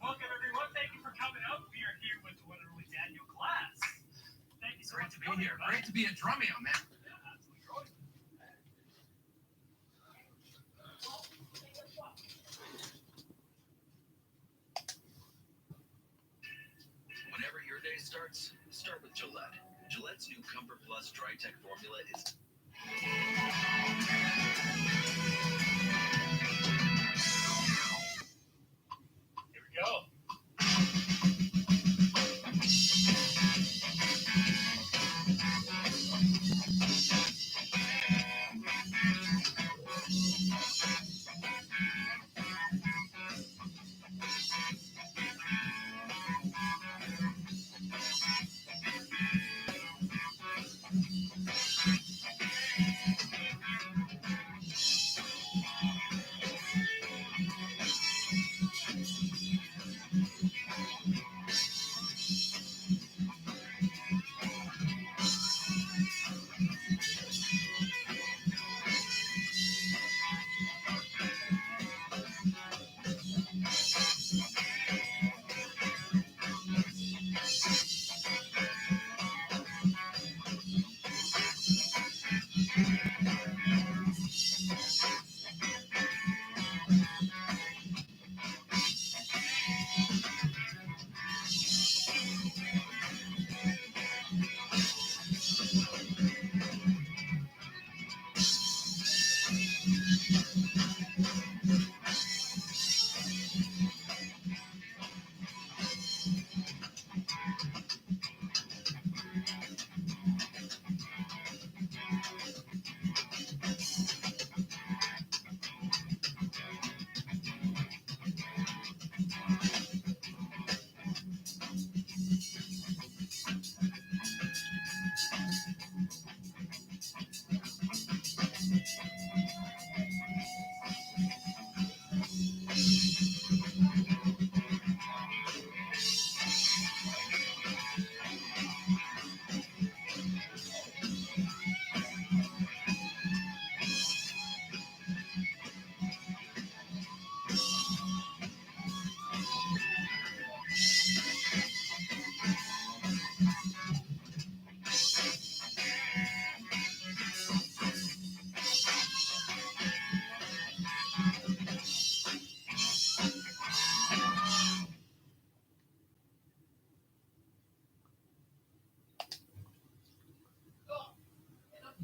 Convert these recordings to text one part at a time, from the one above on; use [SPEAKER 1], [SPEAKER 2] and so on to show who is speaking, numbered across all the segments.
[SPEAKER 1] Welcome, everyone. Thank you for coming out. We are here with the one and only Daniel Glass. Thank you so much for being here.
[SPEAKER 2] Great to be a Drumeo, man.
[SPEAKER 1] Yeah, absolutely. Roy.
[SPEAKER 3] Whenever your day starts, start with Gillette. Gillette's new Comfort Plus Dry Tech formula is...
[SPEAKER 1] Here we go.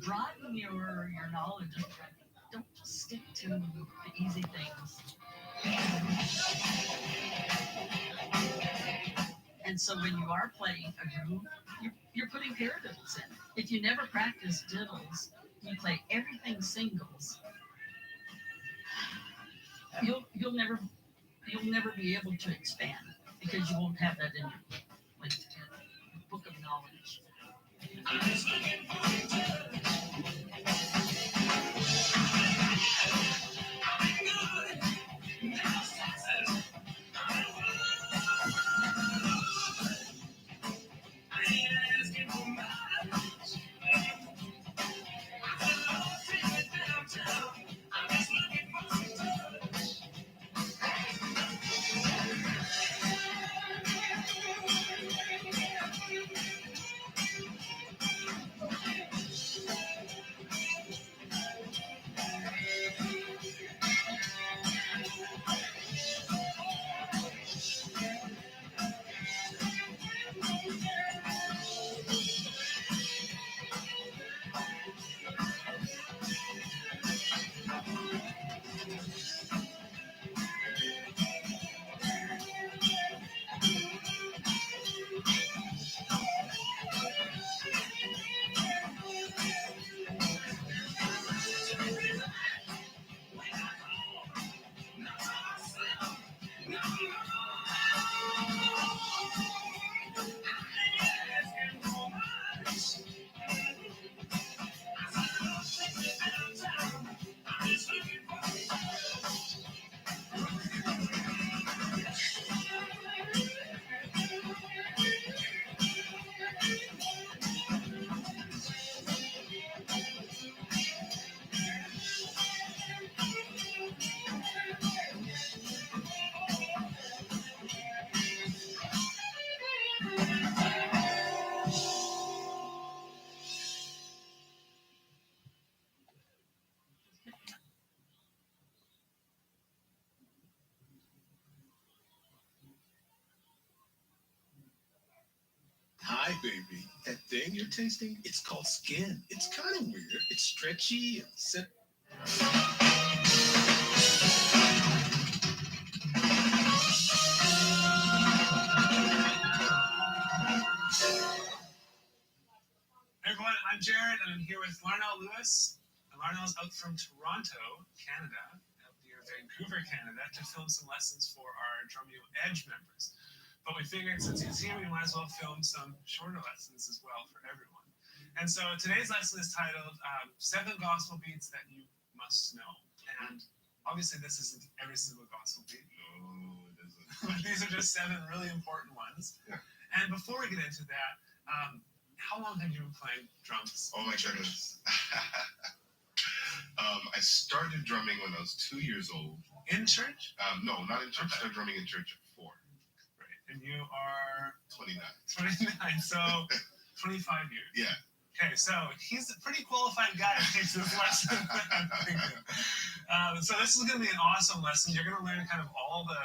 [SPEAKER 4] Broaden your knowledge of drum. Don't just stick to the easy things. And so when you are playing a groove, you're putting paradiddles in. If you never practice diddles, you play singles, you'll never be able to expand because you won't have that in your like, book of knowledge.
[SPEAKER 2] Hi, baby. That thing you're tasting, it's called skin. It's kind of weird. It's stretchy and
[SPEAKER 1] Hey everyone, I'm Jared, and I'm here with Larnell Lewis. And Larnell's out from Toronto, Canada, out near Vancouver, Canada, to film some lessons for our Drumeo Edge members. But we figured since he's here, we might as well film some shorter lessons as well for everyone. And so today's lesson is titled 7 Gospel Beats That You Must Know. And obviously this isn't every single gospel beat.
[SPEAKER 2] No, it isn't.
[SPEAKER 1] These are just 7 really important ones.
[SPEAKER 2] Yeah.
[SPEAKER 1] And before we get into that, how long have you been playing drums?
[SPEAKER 2] Oh my goodness. I started drumming when I was 2 years old.
[SPEAKER 1] In church?
[SPEAKER 2] No, not in church.
[SPEAKER 1] Okay.
[SPEAKER 2] I started drumming in church at 4.
[SPEAKER 1] Right. And you are
[SPEAKER 2] 29.
[SPEAKER 1] 29, so 25 years.
[SPEAKER 2] Yeah.
[SPEAKER 1] Okay, so he's a pretty qualified guy to teach this lesson. So this is going to be an awesome lesson. You're going to learn kind of all the,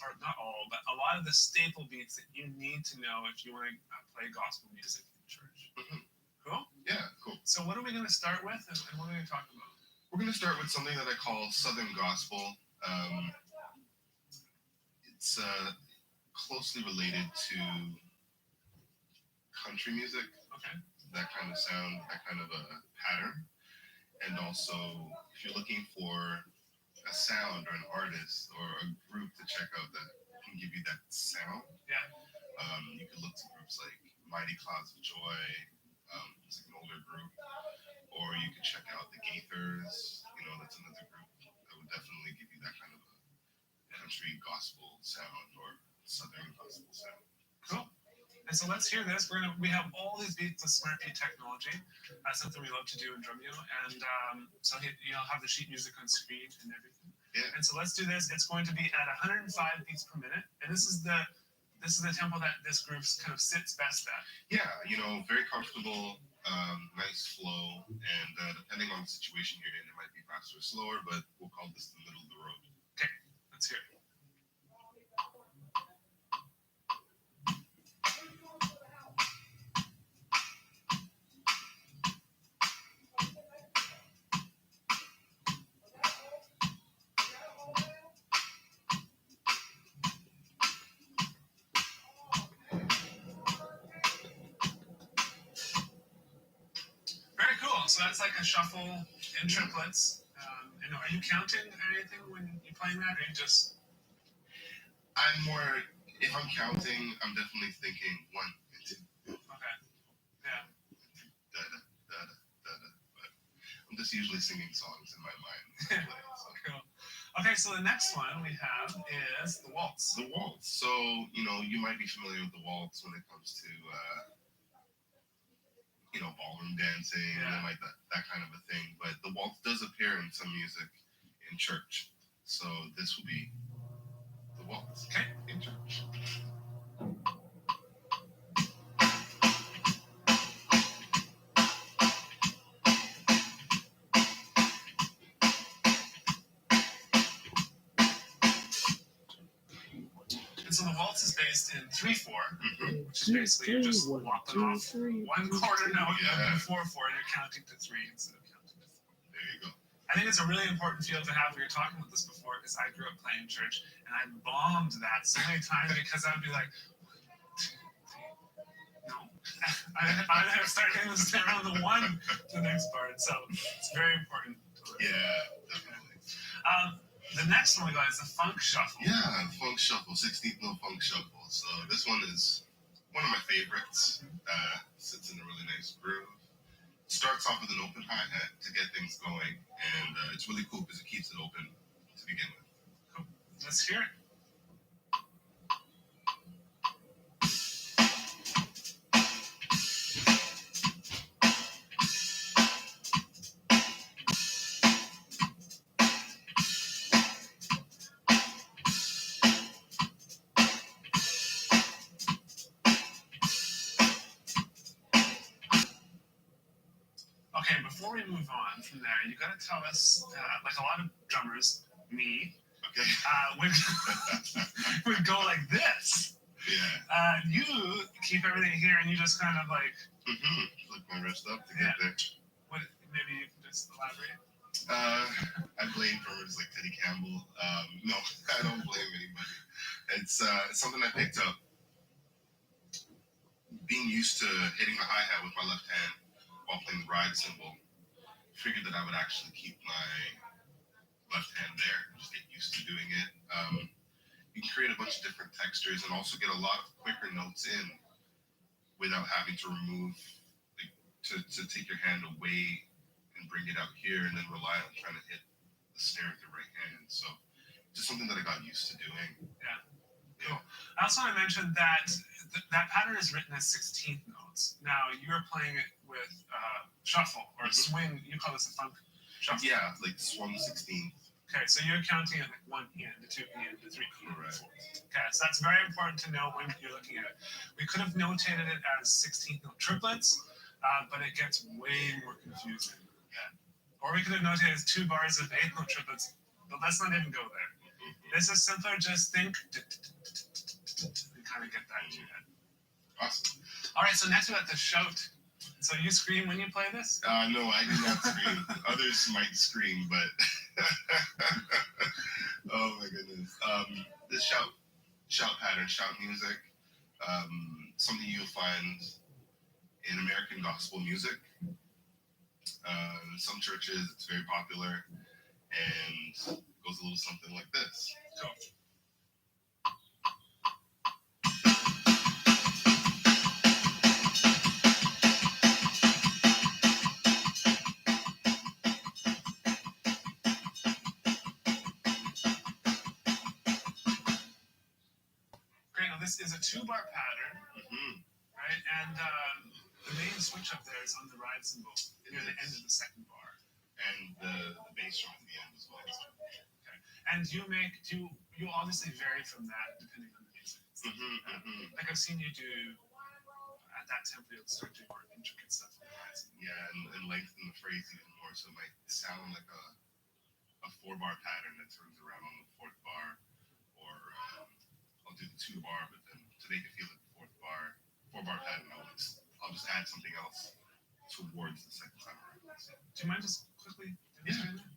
[SPEAKER 1] or not all, but a lot of the staple beats that you need to know if you want to play gospel music in church.
[SPEAKER 2] Mhm.
[SPEAKER 1] Cool?
[SPEAKER 2] Yeah, cool.
[SPEAKER 1] So what are we going to start with, and what are we going to talk about?
[SPEAKER 2] We're going to start with something that I call Southern Gospel. It's closely related to country music.
[SPEAKER 1] Okay.
[SPEAKER 2] That kind of sound, that kind of a pattern. And also, if you're looking for a sound or an artist or a group to check out that can give you that sound, you can look to groups like Mighty Clouds of Joy, it's like an older group, or you can check out the Gaithers, that's another group that would definitely give you that kind of a country gospel sound or southern gospel sound.
[SPEAKER 1] Cool. And so let's hear this. We have all these beats with Smart Beat technology. That's something we love to do in Drumeo. And so you'll have the sheet music on screen and everything.
[SPEAKER 2] Yeah.
[SPEAKER 1] And so let's do this. It's going to be at 105 beats per minute. And this is the tempo that this group kind of sits best at.
[SPEAKER 2] Yeah, very comfortable, nice flow, and depending on the situation you're in, it might be faster or slower, but we'll call this the middle of the road.
[SPEAKER 1] Okay, let's hear it. So that's like a shuffle in triplets. And are you counting anything when you're playing that, or you just?
[SPEAKER 2] I'm more, if I'm counting, I'm definitely thinking 1 and 2.
[SPEAKER 1] Okay. Yeah.
[SPEAKER 2] Da da da da da da. But I'm just usually singing songs in my mind when I play. So.
[SPEAKER 1] Cool. Okay, so the next one we have is the waltz.
[SPEAKER 2] The waltz. So, you might be familiar with the waltz when it comes to, ballroom dancing and like that kind of a thing. But the waltz does appear in some music in church. So this will be the waltz.
[SPEAKER 1] Okay.
[SPEAKER 2] In church.
[SPEAKER 1] And so the waltz is based in 3/4,
[SPEAKER 2] Mm-hmm.
[SPEAKER 1] which is basically you're just lopping off one quarter note of the 4/4, and you're counting to 3 instead of counting to 4.
[SPEAKER 2] There you go.
[SPEAKER 1] I think it's a really important field to have. We were talking about this before because I grew up playing church, and I bombed that so many times because I would be like, 1, 2, 3, no. I start hitting the snare on the 1 to the next part, so it's very important to learn.
[SPEAKER 2] Yeah, definitely.
[SPEAKER 1] The next one we got is the funk shuffle.
[SPEAKER 2] Yeah, funk shuffle, 16th note funk shuffle. So this one is one of my favorites. Sits in a really nice groove. Starts off with an open hi-hat to get things going, and it's really cool because it keeps it open to begin with.
[SPEAKER 1] Cool. Let's hear it. Okay, before we move on from there, you got to tell us, like a lot of drummers, me,
[SPEAKER 2] Okay.
[SPEAKER 1] would go like this.
[SPEAKER 2] Yeah.
[SPEAKER 1] You keep everything here, and you just kind of like,
[SPEAKER 2] Look my wrist up to get there.
[SPEAKER 1] maybe you can just elaborate.
[SPEAKER 2] I blame drummers like Teddy Campbell. No, I don't blame anybody. It's something I picked up. Being used to hitting the hi-hat with my left hand while playing the ride cymbal, figured that I would actually keep my left hand there and just get used to doing it. You can create a bunch of different textures and also get a lot of quicker notes in without having to remove, like, to take your hand away and bring it out here and then rely on trying to hit the snare with your right hand. So just something that I got used to doing.
[SPEAKER 1] Yeah. Cool. I also want to mention that that pattern is written as 16th notes. Now you're playing it with shuffle or swing. You call this a funk shuffle.
[SPEAKER 2] Yeah, like swung 16th.
[SPEAKER 1] Okay, so you're counting it like 1 hand, to 2 hand, to 3 hand,
[SPEAKER 2] Correct.
[SPEAKER 1] 4. Okay, so that's very important to know when you're looking at it. We could have notated it as 16th note triplets, but it gets way more confusing. Yeah. Or we could have notated it as 2 bars of 8th note triplets, but let's not even go there. This is simpler. Just think and kind of get that into your head.
[SPEAKER 2] Awesome.
[SPEAKER 1] All right, so next we got the shout. So you scream when you play this?
[SPEAKER 2] No, I do not scream. Others might scream, but oh my goodness. The shout pattern, shout music, something you'll find in American gospel music. In some churches, it's very popular and goes a little something like this.
[SPEAKER 1] Cool. Great. Now this is a 2-bar pattern, right? And the main switch up there is on the ride cymbal near the end of the 2nd bar.
[SPEAKER 2] And the bass drum at the end as well.
[SPEAKER 1] Okay. And you obviously vary from that depending on the music. Like I've seen you do at that tempo, you'll start doing more intricate stuff on the ride cymbal.
[SPEAKER 2] Yeah, and lengthen the phrase even more, so it might sound like a 4-bar pattern that turns around on the 4th bar, or I'll do the 2-bar, but then to make it feel like the 4-bar pattern, I'll just add something else towards the 2nd time around.
[SPEAKER 1] Do you mind just quickly demonstrating that?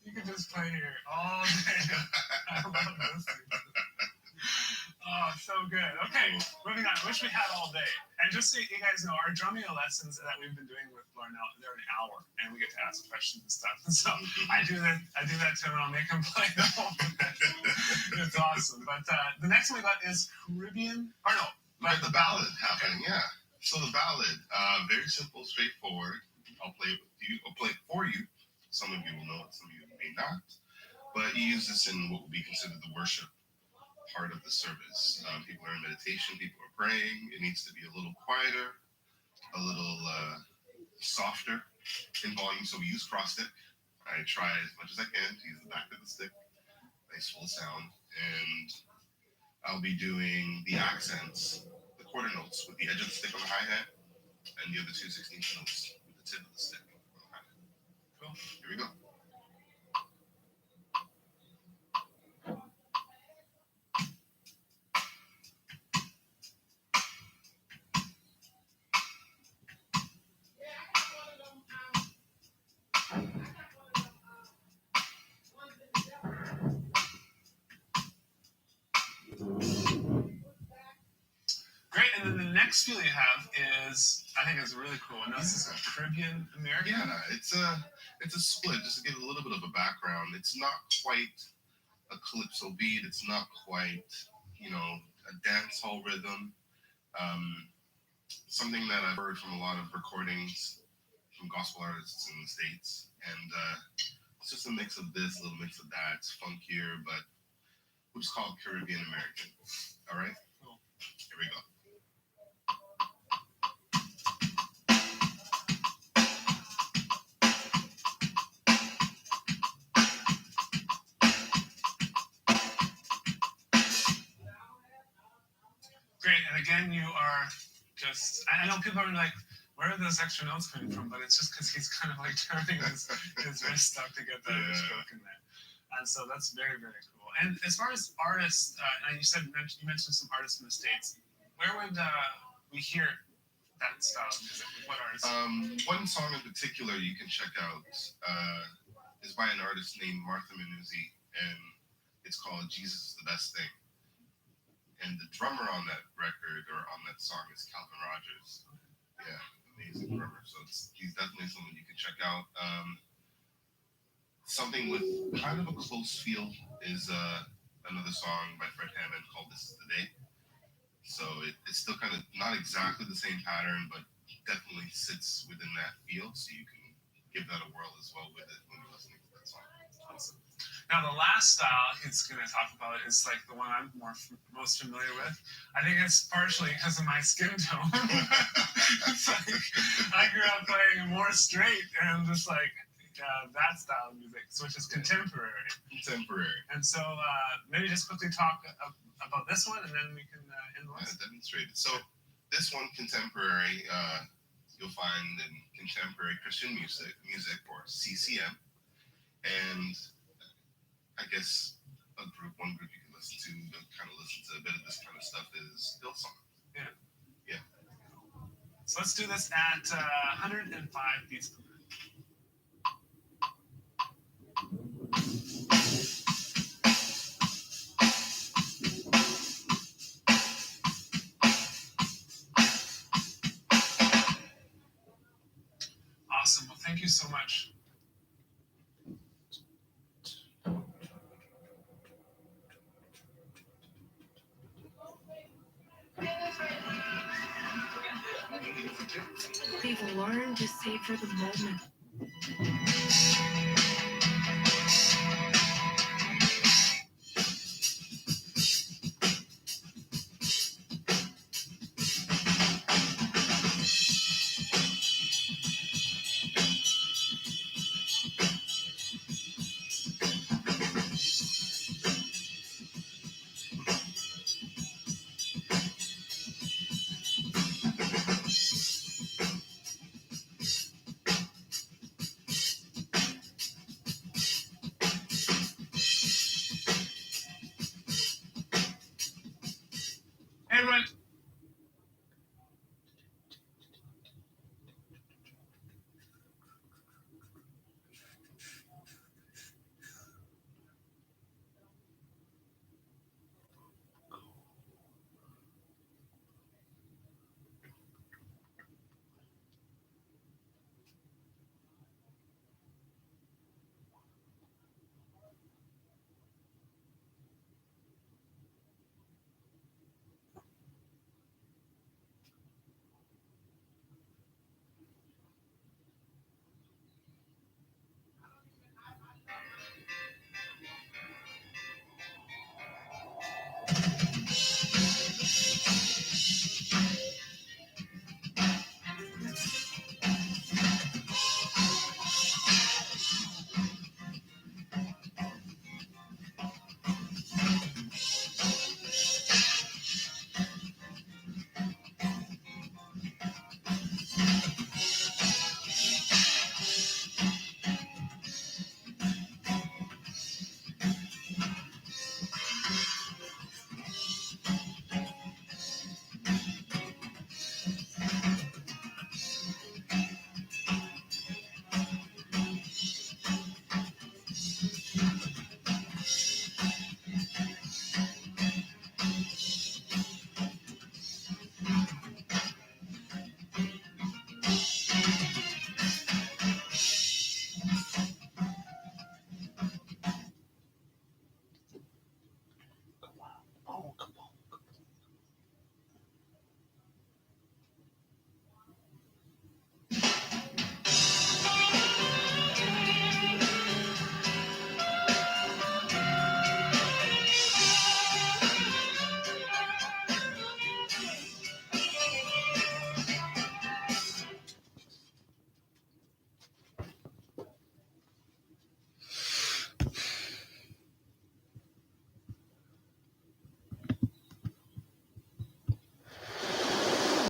[SPEAKER 1] You could just play here all day. I love listening to this. Oh, so good. Okay, moving on. I wish we had all day. And just so you guys know, our Drumeo lessons that we've been doing with Larnell, they're an hour, and we get to ask questions and stuff. And so I do that to him, and I'll make him play the whole thing. It's awesome. But the next one we got is Caribbean. Or no,
[SPEAKER 2] We got the ballad happening, yeah. So the ballad, very simple, straightforward. I'll play it with you. I'll play it for you. Some of you will know it, some of you may not. But you use this in what would be considered the worship part of the service. People are in meditation, people are praying. It needs to be a little quieter, a little softer in volume. So we use cross stick. I try as much as I can to use the back of the stick, nice full sound. And I'll be doing the accents, the quarter notes with the edge of the stick on the hi-hat, and the other 2/16 notes with the tip of the stick on the hi-hat. Cool. Here we go.
[SPEAKER 1] Great, and then the next feel you have is, I think is really cool. And this is a Caribbean American.
[SPEAKER 2] Yeah, it's a split. Just to give a little bit of a background, it's not quite a calypso beat. It's not quite, a dance hall rhythm. Something that I've heard from a lot of recordings from gospel artists in the States, and it's just a mix of this, a little mix of that. It's funkier, but we'll just call it Caribbean American. All right.
[SPEAKER 1] Cool.
[SPEAKER 2] Here we go.
[SPEAKER 1] Great, and again, you are just, I know people are like, where are those extra notes coming from? But it's just because he's kind of like turning his wrist up to get the stroke in there. And so that's very, very cool. And as far as artists, and you mentioned some artists in the States, where would we hear that style of music? What artists?
[SPEAKER 2] One song in particular you can check out is by an artist named Martha Manuzzi, and it's called Jesus is the Best Thing. And the drummer on that record or on that song is Calvin Rogers. Yeah, amazing drummer. So he's definitely someone you can check out. Something with kind of a close feel is another song by Fred Hammond called This Is the Day. So it's still kind of not exactly the same pattern, but definitely sits within that feel. So you can give that a whirl as well with it when you're listening to that song.
[SPEAKER 1] Awesome. Now, the last style he's going to talk about is like the one I'm most familiar with. I think it's partially because of my skin tone. It's like I grew up playing more straight and just like that style of music, which is contemporary.
[SPEAKER 2] Contemporary.
[SPEAKER 1] And so maybe just quickly talk about this one, and then we can end the list.
[SPEAKER 2] Demonstrate it. So this one, contemporary, you'll find in contemporary Christian music or CCM, and I guess one group you can listen to kind of listen to a bit of this kind of stuff is Hillsong.
[SPEAKER 1] Yeah.
[SPEAKER 2] Yeah.
[SPEAKER 1] So let's do this at 105 beats per minute. Awesome. Well, thank you so much.
[SPEAKER 5] We've learned to savor the moment